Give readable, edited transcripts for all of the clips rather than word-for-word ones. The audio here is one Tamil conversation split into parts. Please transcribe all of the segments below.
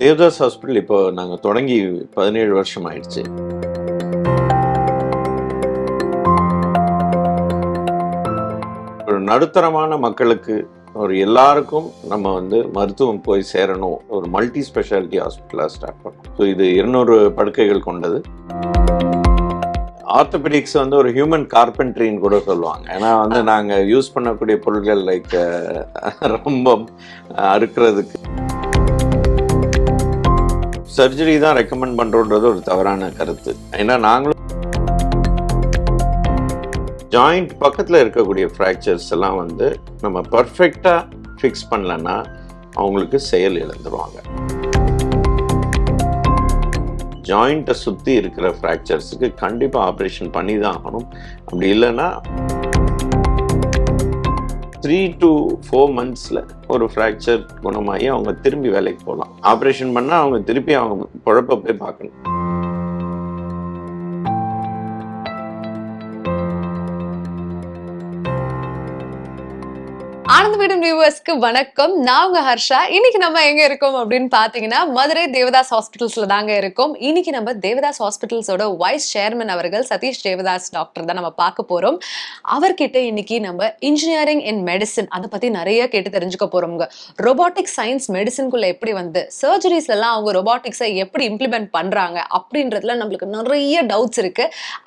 தேவதாஸ் ஹாஸ்பிட்டல் இப்போ நாங்கள் தொடங்கி 17 வருஷம் ஆயிடுச்சு. ஒரு நடுத்தரமான மக்களுக்கு, ஒரு எல்லாருக்கும் நம்ம மருத்துவம் போய் சேரணும், ஒரு மல்டி ஸ்பெஷாலிட்டி ஹாஸ்பிட்டலாக ஸ்டார்ட் பண்ணோம். ஸோ இது 200 படுக்கைகள் கொண்டது. ஆர்த்தோபெடிக்ஸ் ஒரு ஹியூமன் கார்பென்ட்ரின்னு கூட சொல்லுவாங்க. ஏன்னா நாங்கள் யூஸ் பண்ணக்கூடிய பொருட்கள் லைக் ரொம்ப அறுக்கிறதுக்கு சர்ஜரி தான் ரெக்கமெண்ட் பண்ணுறோன்றது ஒரு தவறான கருத்து. ஏன்னா நாங்களும் ஜாயிண்ட் பக்கத்தில் இருக்கக்கூடிய ஃப்ராக்சர்ஸ் எல்லாம் நம்ம பர்ஃபெக்டாக ஃபிக்ஸ் பண்ணலன்னா அவங்களுக்கு செயல் இழந்துருவாங்க. ஜாயிண்ட்டை சுற்றி இருக்கிற ஃப்ராக்சர்ஸுக்கு கண்டிப்பாக ஆப்ரேஷன் பண்ணி தான் ஆகணும். அப்படி இல்லைன்னா 3 to 4 monthsல ஒரு ஃப்ராக்சர் குணமாகி அவங்க திரும்பி வேலைக்கு போகலாம். ஆப்ரேஷன் பண்ணால் அவங்க திருப்பி அவங்க பொழப்ப போய் பார்க்கணும். ஆனந்த வீடன் வியூவர்ஸ்க்கு வணக்கம். நான் உங்க ஹர்ஷா. இன்னைக்கு நம்ம எங்க இருக்கோம் அப்படின்னு பாத்தீங்கன்னா மதுரை தேவதாஸ் ஹாஸ்பிட்டல்ஸ்ல தாங்க இருக்கோம். இன்னைக்கு நம்ம தேவதாஸ் ஹாஸ்பிட்டல்ஸோட வைஸ் சேர்மன் அவர்கள் சதீஷ் தேவதாஸ் டாக்டர் தான் நம்ம பார்க்க போறோம். அவர்கிட்ட இன்னைக்கு நம்ம இன்ஜினியரிங் இன் மெடிசன் அதை பத்தி நிறைய கேட்டு தெரிஞ்சுக்க போறோம்ங்க. ரொபாட்டிக் சயின்ஸ் மெடிசனுக்குள்ள எப்படி சர்ஜரிஸ்ல எல்லாம் அவங்க ரொபாட்டிக்ஸை எப்படி இம்ப்ளிமெண்ட் பண்றாங்க அப்படின்றதுல நம்மளுக்கு நிறைய டவுட்ஸ் இருக்கு.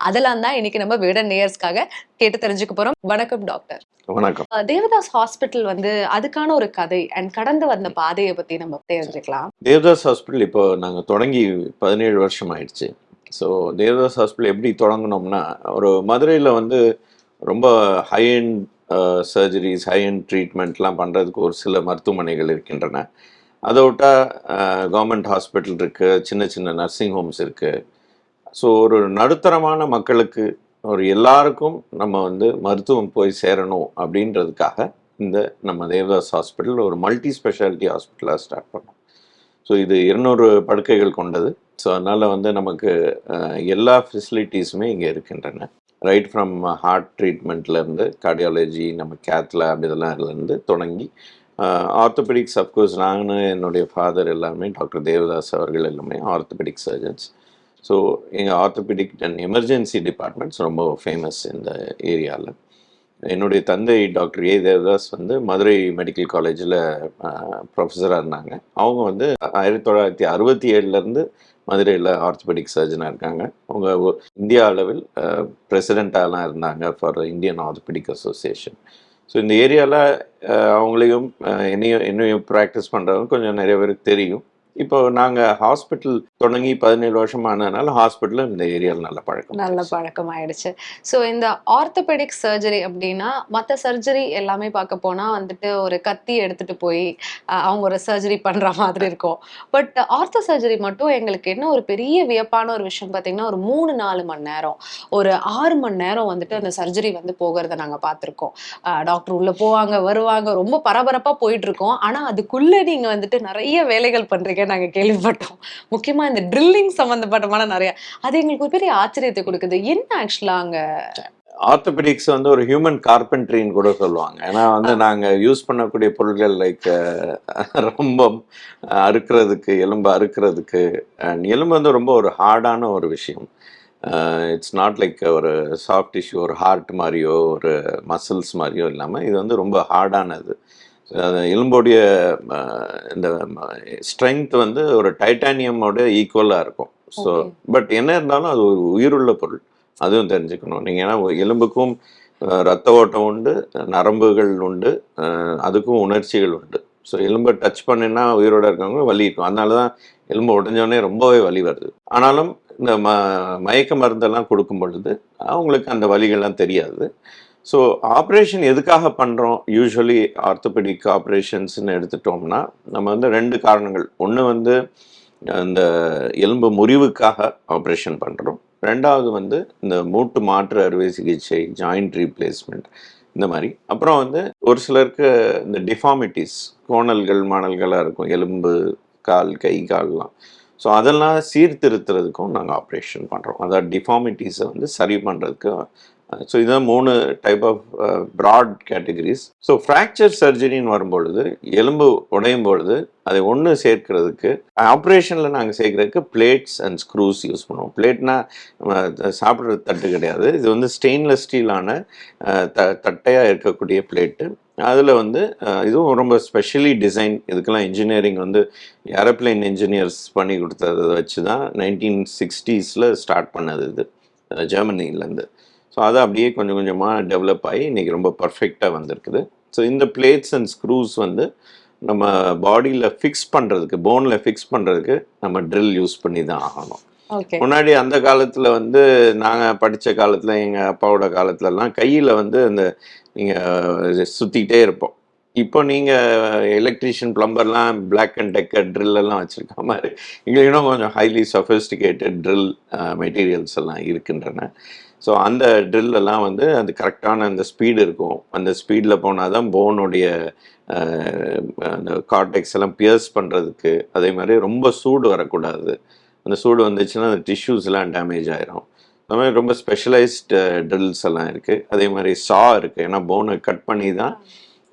அதெல்லாம் தான் இன்னைக்கு நம்ம வீடன் நேயர்ஸ்க்காக கேட்டு தெரிஞ்சுக்க போறோம். வணக்கம் டாக்டர். வணக்கம். தேவதாஸ் ஹாஸ்பிட்டல் அதுக்கான ஒரு கதை அண்ட் கடந்து வந்த பாதையை பத்தி நம்ம தெரிஞ்சுக்கலாம். தேவதாஸ் ஹாஸ்பிட்டல் இப்போ நாங்கள் தொடங்கி 17 வருஷம் ஆயிடுச்சு. ஸோ தேவதாஸ் ஹாஸ்பிட்டல் எப்படி தொடங்கினோம்னா, ஒரு மதுரையில் ரொம்ப high end surgeries, high end ட்ரீட்மெண்ட்லாம் பண்ணுறதுக்கு ஒரு சில மருத்துவமனைகள் இருக்கின்றன. அதை விட்டால் கவர்மெண்ட் ஹாஸ்பிட்டல் இருக்குது, சின்ன சின்ன நர்சிங் ஹோம்ஸ் இருக்குது. ஸோ ஒரு நடுத்தரமான மக்களுக்கு, ஒரு எல்லாருக்கும் நம்ம மருத்துவம் போய் சேரணும் அப்படின்றதுக்காக நம்ம தேவதாஸ் ஹாஸ்பிட்டல் ஒரு மல்டி ஸ்பெஷாலிட்டி ஹாஸ்பிட்டலாக ஸ்டார்ட் பண்ணோம். ஸோ இது 200 படுக்கைகள் கொண்டது. ஸோ அதனால் நமக்கு எல்லா ஃபெசிலிட்டிஸுமே இங்கே இருக்கின்றன. ரைட் ஃப்ரம் ஹார்ட் ட்ரீட்மெண்ட்லேருந்து கார்டியாலஜி, நம்ம கேத் லேப் இதெல்லாம்லேருந்து தொடங்கி ஆர்த்தோபெடிக்ஸ். அஃப்கோர்ஸ் நானும் என்னுடைய ஃபாதர் எல்லாமே டாக்டர் தேவதாஸ் அவர்கள் எல்லாமே ஆர்த்தோபெடிக் சர்ஜன்ஸ். ஸோ எங்கள் ஆர்த்தோபெடிக் அண்ட் எமர்ஜென்சி டிபார்ட்மெண்ட்ஸ் ரொம்ப ஃபேமஸ் இந்த ஏரியாவில். என்னுடைய தந்தை doctor A Devadas Madurai medical காலேஜில் ப்ரொஃபஸராக இருந்தாங்க. அவங்க 1967 மதுரையில் ஆர்த்தோபெடிக் சர்ஜனாக இருக்காங்க. அவங்க இந்தியா அளவில் பிரசிடெண்ட்டாலாம் இருந்தாங்க for Indian orthopaedic association. So இந்த ஏரியாவில் அவங்களையும் என்னையும் ப்ராக்டிஸ் பண்ணுறவங்க கொஞ்சம் நிறைய பேருக்கு தெரியும். இப்போ நாங்கள் ஹாஸ்பிட்டல் தொடங்கி 17 வருஷம் ஆனதுனால ஹாஸ்பிட்டலும் இந்த ஏரியாவில் நல்ல பழக்கம் ஆயிடுச்சு. ஸோ இந்த ஆர்த்தோபெடிக் சர்ஜரி அப்படின்னா மற்ற சர்ஜரி எல்லாமே பார்க்க போனால் ஒரு கத்தி எடுத்துட்டு போய் அவங்க ஒரு சர்ஜரி பண்ணுற மாதிரி இருக்கும். பட் ஆர்த்தோ சர்ஜரி மட்டும் எங்களுக்கு என்ன ஒரு பெரிய வியப்பான ஒரு விஷயம் பார்த்தீங்கன்னா, ஒரு 3-4 மணி நேரம், ஒரு 6 மணி நேரம் அந்த சர்ஜரி போகிறத நாங்கள் பார்த்துருக்கோம். டாக்டர் உள்ள போவாங்க, வருவாங்க, ரொம்ப பரபரப்பாக போயிட்டு இருக்கோம். ஆனால் அதுக்குள்ளே நீங்கள் நிறைய வேலைகள் பண்ணுறீங்க நாங்க கேள்விப்பட்டோம். முக்கியமா இந்த ட்ரில்லிங் சம்பந்தப்பட்டமான நிறைய, அது எங்களுக்கு ஒரு பெரிய ஆச்சரியத்தை கொடுக்குது. என்ன ஆக்சுவலா அங்க ஆர்த்தோபெடிக்ஸ் ஒரு ஹியூமன் கார்பென்ட்ரின்னு கூட சொல்லுவாங்க. ஏன்னா நாங்கள் யூஸ் பண்ணக்கூடிய பொருட்கள் லைக் ரொம்ப அறுக்கிறதுக்கு, எலும்பு அறுக்கிறதுக்கு. அண்ட் எலும்பு ரொம்ப ஒரு ஹார்டான ஒரு விஷயம். இட்ஸ் நாட் லைக் ஒரு சாஃப்ட் டிஷ்யூ, ஒரு ஹார்ட் மாதிரியோ ஒரு மசில்ஸ் மாதிரியோ இல்லாமல் இது ரொம்ப ஹார்டானது. எலும்போடைய இந்த ஸ்ட்ரென்த் ஒரு டைட்டானியமோட ஈக்குவலாக இருக்கும். ஸோ பட் என்ன இருந்தாலும் அது ஒரு உயிருள்ள பொருள், அதுவும் தெரிஞ்சுக்கணும் நீங்கள். ஏன்னா எலும்புக்கும் ரத்த ஓட்டம் உண்டு, நரம்புகள் உண்டு, அதுக்கும் உணர்ச்சிகள் உண்டு. ஸோ எலும்பை டச் பண்ணினா உயிரோடு இருக்கவங்க வலி இருக்கும். அதனால தான் எலும்பு உடஞ்சோடனே ரொம்பவே வலி வருது. ஆனாலும் இந்த மயக்க மருந்தெல்லாம் கொடுக்கும் பொழுது அவங்களுக்கு அந்த வலிகள்லாம் தெரியாது. ஸோ ஆப்ரேஷன் எதுக்காக பண்ணுறோம்? யூஸ்வலி ஆர்த்தோபெடிக் ஆப்ரேஷன்ஸ்ன்னு எடுத்துட்டோம்னா நம்ம 2 காரணங்கள். ஒன்று இந்த எலும்பு முறிவுக்காக ஆப்ரேஷன் பண்ணுறோம். 2வது இந்த மூட்டு மாற்று அறுவை சிகிச்சை, ஜாயிண்ட் ரீப்ளேஸ்மெண்ட் இந்த மாதிரி. அப்புறம் ஒரு சிலருக்கு இந்த டிஃபார்மிட்டிஸ், கோணல்கள் மாணல்களாக இருக்கும் எலும்பு, கால், கை, கால்லாம். ஸோ அதெல்லாம் சீர்திருத்துறதுக்கும் நாங்கள் ஆப்ரேஷன் பண்ணுறோம். அதாவது டிஃபார்மிட்டிஸை சரி பண்ணுறதுக்கு ஸோ இதுதான் 3 type of broad categories. So fracture சர்ஜரின்னு வரும்பொழுது எலும்பு உடையும் பொழுது அதை ஒன்று சேர்க்கிறதுக்கு ஆப்ரேஷனில் நாங்கள் சேர்க்கறதுக்கு பிளேட்ஸ் அண்ட் ஸ்க்ரூஸ் யூஸ் பண்ணுவோம். பிளேட்னா சாப்பிட்ற தட்டு கிடையாது, இது வந்து ஸ்டெயின்லெஸ் ஸ்டீலான தட்டையாக இருக்கக்கூடிய பிளேட்டு. அதில் வந்து இதுவும் ரொம்ப ஸ்பெஷலி டிசைன், இதுக்கெல்லாம் இன்ஜினியரிங் வந்து ஏரோப்ளைன் இன்ஜினியர்ஸ் பண்ணி கொடுத்ததை வச்சு தான் 1960s ஸ்டார்ட் பண்ணது இது, ஜெர்மனிலேருந்து. ஸோ அது அப்படியே கொஞ்சம் கொஞ்சமாக டெவலப் ஆகி இன்றைக்கி ரொம்ப பர்ஃபெக்டாக வந்திருக்குது. ஸோ இந்த பிளேட்ஸ் அண்ட் ஸ்க்ரூஸ் வந்து நம்ம பாடியில் ஃபிக்ஸ் பண்ணுறதுக்கு, போனில் ஃபிக்ஸ் பண்ணுறதுக்கு நம்ம ட்ரில் யூஸ் பண்ணி தான் ஆகணும். முன்னாடி அந்த காலத்தில் வந்து நாங்கள் படித்த காலத்தில், எங்கள் அப்பாவோட காலத்துலலாம் கையில் வந்து அந்த நீங்கள் சுற்றிக்கிட்டே இருப்போம். இப்போ நீங்கள் எலக்ட்ரீஷியன், பிளம்பர்லாம் பிளாக் அண்ட் டெக்கர் ட்ரில்லெல்லாம் வச்சுருக்க மாதிரி எங்களுக்கு இன்னும் கொஞ்சம் ஹைலி சொஃபிஸ்டிகேட்டட் ட்ரில் மெட்டீரியல்ஸ் எல்லாம் இருக்கின்றன. ஸோ அந்த ட்ரில்லெல்லாம் வந்து அது கரெக்டான அந்த ஸ்பீடு இருக்கும். அந்த ஸ்பீடில் போனால் தான் போனுடைய அந்த கார்டெக்ஸ் எல்லாம் பியர்ஸ் பண்ணுறதுக்கு. அதே மாதிரி ரொம்ப சூடு வரக்கூடாது. அந்த சூடு வந்துச்சுன்னா அந்த டிஷ்யூஸ்லாம் டேமேஜ் ஆகிரும். அந்த மாதிரி ரொம்ப ஸ்பெஷலைஸ்டு ட்ரில்ஸ் எல்லாம் இருக்குது. அதே மாதிரி சா இருக்குது, ஏன்னா போனை கட் பண்ணி தான்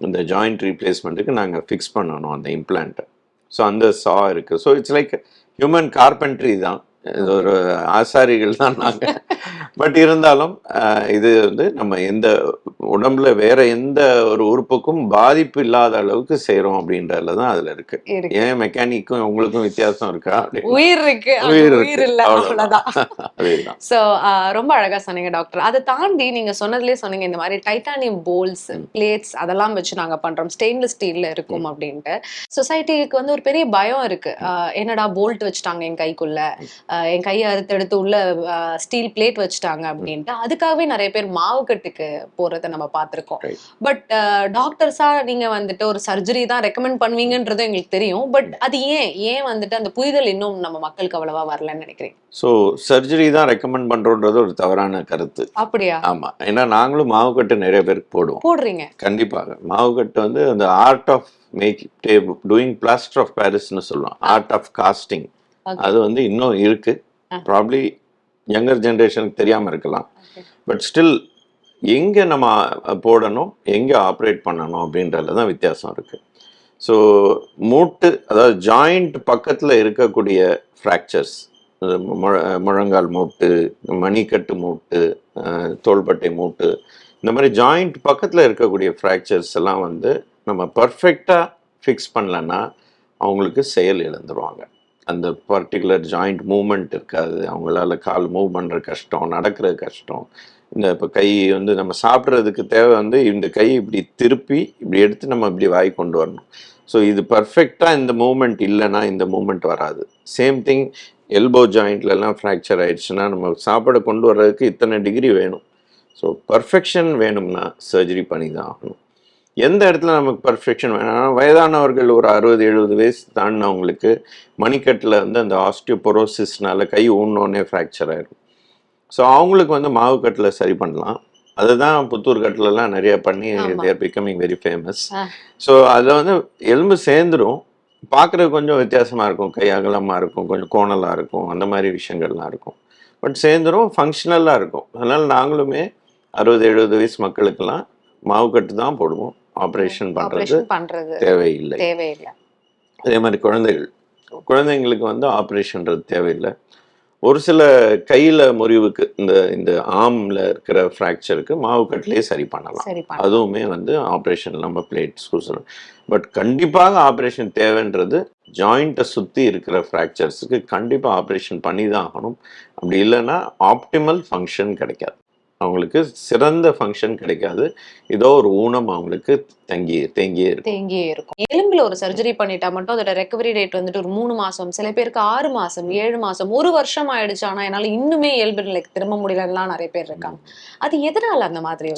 இந்த ஜாயிண்ட் ரீப்ளேஸ்மெண்ட்டுக்கு நாங்கள் ஃபிக்ஸ் பண்ணணும் அந்த இம்ப்ளான்ட்டை. ஸோ அந்த சா இருக்குது. So it's like human carpentry தான், இது ஒரு ஆசாரிகள் தான் நாங்கள். பட் இருந்தாலும் இது வந்து நம்ம எந்த உடம்புல வேற எந்த ஒரு உறுப்புக்கும் பாதிப்பு இல்லாத அளவுக்கு செய்கிறோம் அப்படின்றதுல தான் அதில் இருக்கு. ஏன் மெக்கானிக்கும் உங்களுக்கும் வித்தியாசம் இருக்கா? உயிர் இருக்கு, உயிர் இல்லை, அவ்வளோதான். அதேதான். ஸோ ரொம்ப அழகாக சொன்னீங்க டாக்டர். அதை தாண்டி நீங்கள் சொன்னதுலேயே சொன்னீங்க இந்த மாதிரி டைட்டானியம் போல்ஸ், பிளேட்ஸ் அதெல்லாம் வச்சு நாங்கள் பண்ணுறோம், ஸ்டெயின்லெஸ் ஸ்டீலில் இருக்கும் அப்படின்ட்டு. சொசைட்டிக்கு வந்து ஒரு பெரிய பயம் இருக்கு. என்னடா போல்ட் வச்சுட்டாங்க என் கைக்குள்ள, என் கையை அறுத்தெடுத்து உள்ள ஸ்டீல் பிளேட் வச்சுட்டாங்க அப்படின்ட்டு. அதுக்காகவே நிறைய பேர் மாவு கட்டுக்கு போறதை நம்ம பார்த்திருக்கோம். பட் டாக்டர்ஸா நீங்க வந்துட்டு ஒரு சர்ஜரி தான் ரெக்கமெண்ட் பண்ணுவீங்கன்றது எங்களுக்கு தெரியும். பட் அது ஏன் வந்துட்டு அந்த புரிதல் இன்னும் நம்ம மக்களுக்கு அவ்வளவா வரலன்னு நினைக்கிறேன்? ஸோ சர்ஜரி தான் ரெக்கமெண்ட் பண்றோன்றது ஒரு தவறான கருத்து. அப்படியா? ஆமா, ஏன்னா நாங்களும் மாவு கட்டு நிறைய பேருக்கு போடுறீங்க. கண்டிப்பாக மாவு கட்டு வந்து அந்த art of doing plaster of பாரிஸ்னு சொல்லுவோம், ஆர்ட் ஆஃப் காஸ்டிங். அது வந்து இன்னும் இருக்கு. ப்ராப்ளி யங்கர் ஜென்ரேஷனுக்கு தெரியாமல் இருக்கலாம். பட் ஸ்டில் எங்கே நம்ம போடணும், எங்கே ஆப்ரேட் பண்ணணும் அப்படின்றதுல தான் வித்தியாசம் இருக்குது. ஸோ மூட்டு, அதாவது ஜாயிண்ட் பக்கத்தில் இருக்கக்கூடிய ஃப்ராக்சர்ஸ், முழங்கால் மூட்டு, மணிக்கட்டு மூட்டு, தோள்பட்டை மூட்டு, இந்த மாதிரி ஜாயிண்ட் பக்கத்தில் இருக்கக்கூடிய ஃப்ராக்சர்ஸ் எல்லாம் வந்து நம்ம பர்ஃபெக்டாக ஃபிக்ஸ் பண்ணலன்னா அவங்களுக்கு செயல் இழந்துருவாங்க. அந்த பர்டிகுலர் ஜாயிண்ட் மூவ்மெண்ட் இருக்காது, அவங்களால கால் மூவ் பண்ணுற கஷ்டம், நடக்கிறது கஷ்டம். இந்த இப்போ கை வந்து நம்ம சாப்பிட்றதுக்கு தேவை வந்து இந்த கை இப்படி திருப்பி இப்படி எடுத்து நம்ம இப்படி வாய் கொண்டு வரணும். ஸோ இது பர்ஃபெக்டாக இந்த மூமெண்ட் இல்லைன்னா இந்த மூமெண்ட் வராது. சேம் திங் எல்போ ஜாயிண்ட்லலாம் ஃப்ராக்சர் ஆயிடுச்சுன்னா நம்ம சாப்பாடை கொண்டு வர்றதுக்கு இத்தனை டிகிரி வேணும். ஸோ பர்ஃபெக்ஷன் வேணும்னா சர்ஜரி பண்ணி தான் ஆகணும். எந்த இடத்துல நமக்கு பர்ஃபெக்ஷன் வேணும்னா வயதானவர்கள் ஒரு 60-70 வயசு தாண்டினவங்களுக்கு மணிக்கட்டில் வந்து அந்த ஆஸ்டியோபொரோசிஸ்னால கை ஊன்னோடனே ஃப்ராக்சர் ஆகிடும். ஸோ அவங்களுக்கு வந்து மாவு கட்டில் சரி பண்ணலாம். அதுதான் புத்தூர் கட்டிலலாம் நிறைய பண்ணி தேர் பிகமிங் வெரி ஃபேமஸ். ஸோ அதில் வந்து எலும்பு சேர்ந்துடும், பார்க்குறது கொஞ்சம் வித்தியாசமாக இருக்கும், கை அகலமாக இருக்கும், கொஞ்சம் கோணலாக இருக்கும், அந்த மாதிரி விஷயங்கள்லாம் இருக்கும். பட் சேர்ந்துடும், ஃபங்க்ஷனலாக இருக்கும். அதனால் நாங்களுமே 60-70 வயசு மக்களுக்கெல்லாம் மாவு கட்டு தான் போடுவோம். ஆப்ரேஷன் பண்ணுறது தேவையில்லை. அதே மாதிரி குழந்தைங்களுக்கு வந்து ஆப்ரேஷன்றது தேவையில்லை. ஒரு சில கையில் முறிவுக்கு, இந்த ஆர்மில் இருக்கிற ஃப்ராக்சருக்கு மாவு கட்டிலே சரி பண்ணலாம். அதுவுமே வந்து ஆப்ரேஷன் நம்ம பிளேட் ஸ்கூஸ். பட் கண்டிப்பாக ஆப்ரேஷன் தேவைன்றது ஜாயிண்ட்டை சுற்றி இருக்கிற ஃப்ராக்சர்ஸுக்கு கண்டிப்பாக ஆப்ரேஷன் பண்ணி தான் ஆகணும். அப்படி இல்லைன்னா ஆப்டிமல் ஃபங்க்ஷன் கிடைக்காது, அவங்களுக்கு சிறந்த ஃபங்க்ஷன் கிடைக்காது. ஏதோ ஒரு ஊனம் அவங்களுக்கு தேங்கியே இருக்கும். எலும்புல ஒரு சர்ஜரி பண்ணிட்டா மட்டும் அதோட ரெக்கவரி ரேட் வந்துட்டு ஒரு 3 மாசம், சில பேருக்கு 6 மாசம், 7 மாசம், 1 வருஷம் ஆயிடுச்சு, ஆனா என்னால இன்னுமே இயல்பு நிலைக்கு திரும்ப முடியலலாம் நிறைய பேர் இருக்காங்க. அது எதனால அந்த மாதிரி?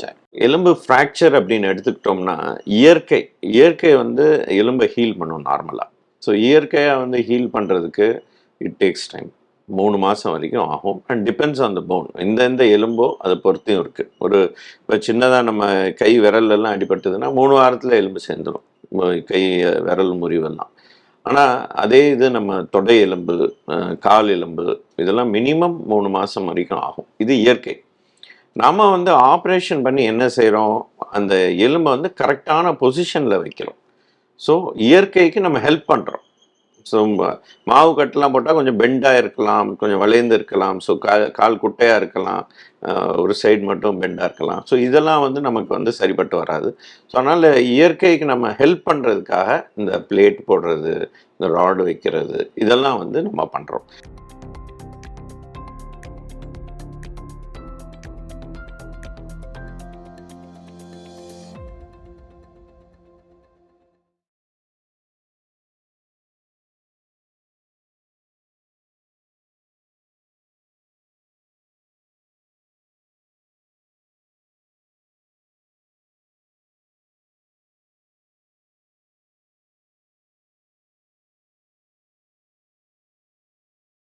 எலும்பு ஃப்ராக்சர் அப்படின்னு எடுத்துக்கிட்டோம்னா இயற்கை வந்து எலும்பை ஹீல் பண்ணும் நார்மலா. ஸோ இயற்கையா வந்து ஹீல் பண்றதுக்கு இட் டேக்ஸ் டைம். 3 மாதம் வரைக்கும் ஆகும். And depends on the phone. எந்த எலும்போ அதை பொறுத்தையும் இருக்குது. இப்போ சின்னதாக நம்ம கை விரல்லாம் அடிபட்டதுன்னா 3 வாரத்தில் எலும்பு சேர்ந்துடும், கை விரல் முறிவெல்லாம். ஆனால் அதே இது நம்ம தொடை எலும்பு, கால் எலும்பு, இதெல்லாம் மினிமம் 3 மாதம் வரைக்கும் ஆகும். இது இயற்கை. நாம வந்து ஆப்ரேஷன் பண்ணி என்ன செய்கிறோம், அந்த எலும்பை வந்து கரெக்டான பொசிஷனில் வைக்கிறோம். ஸோ இயற்கைக்கு நம்ம ஹெல்ப் பண்ணுறோம். ஸோ மாவு கட்டுலாம் போட்டால் கொஞ்சம் பெண்டாக இருக்கலாம், கொஞ்சம் வளைந்து இருக்கலாம், ஸோ கால் குட்டையாக இருக்கலாம், ஒரு சைடு மட்டும் பெண்டாக இருக்கலாம். ஸோ இதெல்லாம் வந்து நமக்கு வந்து சரிப்பட்டு வராது. ஸோ அதனால் இயற்கைக்கு நம்ம ஹெல்ப் பண்ணுறதுக்காக இந்த பிளேட் போடுறது, இந்த ராடு வைக்கிறது, இதெல்லாம் வந்து நம்ம பண்ணுறோம்.